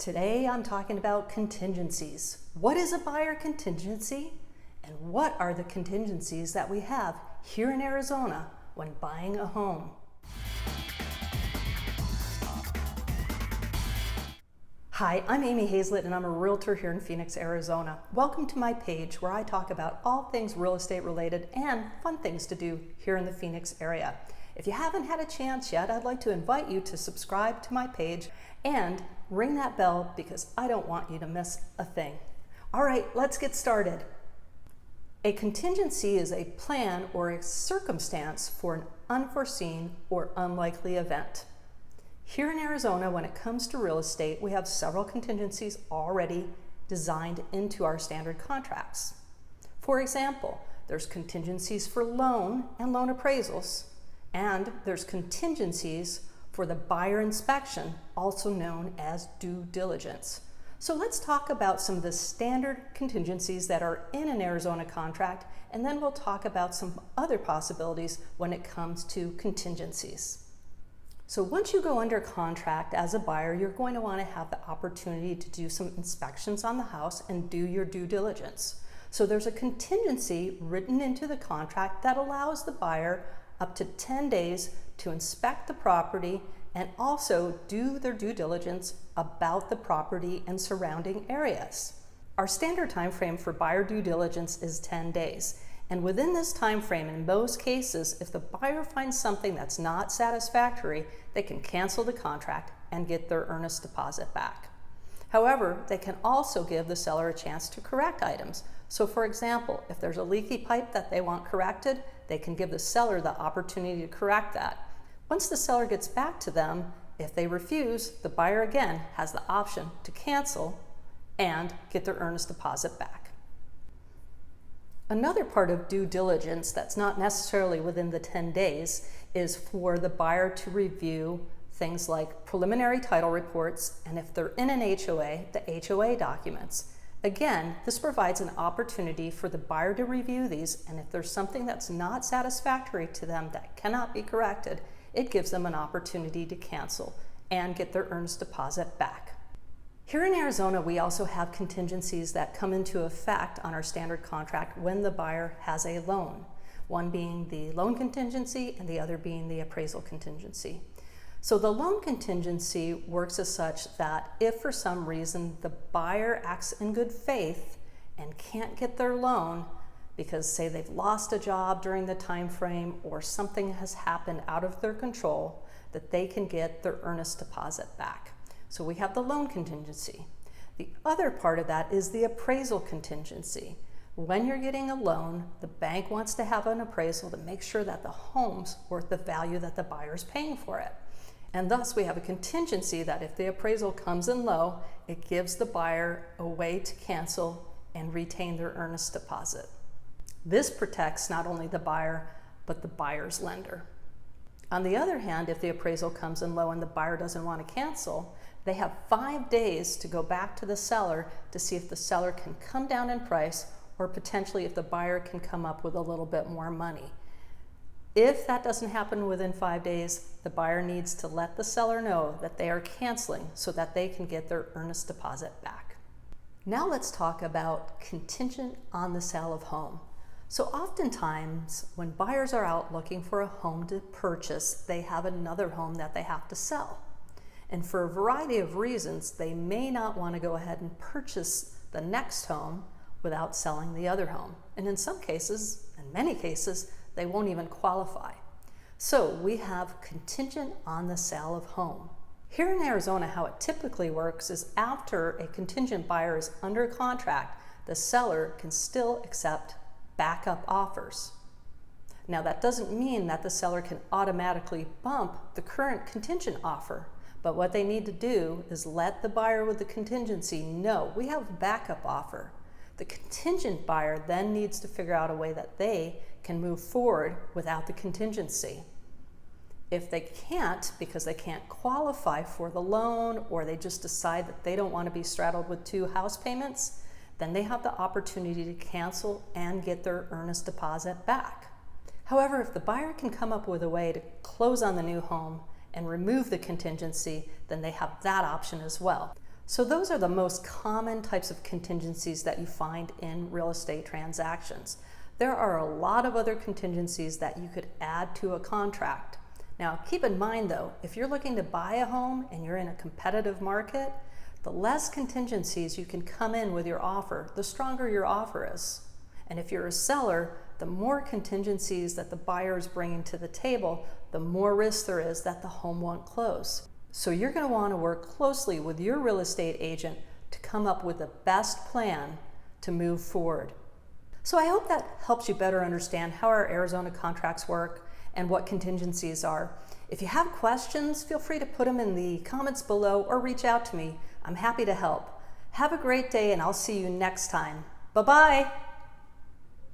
Today I'm talking about contingencies. What is a buyer contingency? And what are the contingencies that we have here in Arizona when buying a home? Hi, I'm Amy Hayslett and I'm a realtor here in Phoenix, Arizona. Welcome to my page where I talk about all things real estate related and fun things to do here in the Phoenix area. If you haven't had a chance yet, I'd like to invite you to subscribe to my page and ring that bell because I don't want you to miss a thing. All right, let's get started. A contingency is a plan or a circumstance for an unforeseen or unlikely event. Here in Arizona, when it comes to real estate, we have several contingencies already designed into our standard contracts. For example, there's contingencies for loan and loan appraisals, and there's contingencies for the buyer inspection, also known as due diligence. So let's talk about some of the standard contingencies that are in an Arizona contract, and then we'll talk about some other possibilities when it comes to contingencies. So once you go under contract as a buyer, you're going to want to have the opportunity to do some inspections on the house and do your due diligence. So there's a contingency written into the contract that allows the buyer up to 10 days to inspect the property and also do their due diligence about the property and surrounding areas. Our standard time frame for buyer due diligence is 10 days. And within this time frame, in most cases, if the buyer finds something that's not satisfactory, they can cancel the contract and get their earnest deposit back. However, they can also give the seller a chance to correct items. So for example, if there's a leaky pipe that they want corrected, they can give the seller the opportunity to correct that. Once the seller gets back to them, if they refuse, the buyer again has the option to cancel and get their earnest deposit back. Another part of due diligence that's not necessarily within the 10 days is for the buyer to review things like preliminary title reports, and if they're in an HOA, the HOA documents. Again, this provides an opportunity for the buyer to review these, and if there's something that's not satisfactory to them that cannot be corrected, it gives them an opportunity to cancel and get their earnest deposit back. Here in Arizona, we also have contingencies that come into effect on our standard contract when the buyer has a loan, one being the loan contingency and the other being the appraisal contingency. So the loan contingency works as such that if for some reason the buyer acts in good faith and can't get their loan because say they've lost a job during the time frame or something has happened out of their control, that they can get their earnest deposit back. So we have the loan contingency. The other part of that is the appraisal contingency. When you're getting a loan, the bank wants to have an appraisal to make sure that the home's worth the value that the buyer's paying for it. And thus we have a contingency that if the appraisal comes in low, it gives the buyer a way to cancel and retain their earnest deposit. This protects not only the buyer, but the buyer's lender. On the other hand, if the appraisal comes in low and the buyer doesn't want to cancel, they have 5 days to go back to the seller to see if the seller can come down in price or potentially if the buyer can come up with a little bit more money. If that doesn't happen within 5 days, the buyer needs to let the seller know that they are canceling so that they can get their earnest deposit back. Now let's talk about contingent on the sale of home. So oftentimes when buyers are out looking for a home to purchase, they have another home that they have to sell. And for a variety of reasons, they may not want to go ahead and purchase the next home without selling the other home. And in some cases, in many cases, they won't even qualify. So we have contingent on the sale of home. Here in Arizona, how it typically works is after a contingent buyer is under contract, the seller can still accept backup offers. Now that doesn't mean that the seller can automatically bump the current contingent offer, but what they need to do is let the buyer with the contingency know we have a backup offer. The contingent buyer then needs to figure out a way that they can move forward without the contingency. If they can't, because they can't qualify for the loan or they just decide that they don't want to be straddled with 2 house payments, then they have the opportunity to cancel and get their earnest deposit back. However, if the buyer can come up with a way to close on the new home and remove the contingency, then they have that option as well. So those are the most common types of contingencies that you find in real estate transactions. There are a lot of other contingencies that you could add to a contract. Now, keep in mind though, if you're looking to buy a home and you're in a competitive market, the less contingencies you can come in with your offer, the stronger your offer is. And if you're a seller, the more contingencies that the buyer is bringing to the table, the more risk there is that the home won't close. So you're going to want to work closely with your real estate agent to come up with the best plan to move forward. So I hope that helps you better understand how our Arizona contracts work and what contingencies are. If you have questions, feel free to put them in the comments below or reach out to me. I'm happy to help. Have a great day and I'll see you next time. Bye-bye.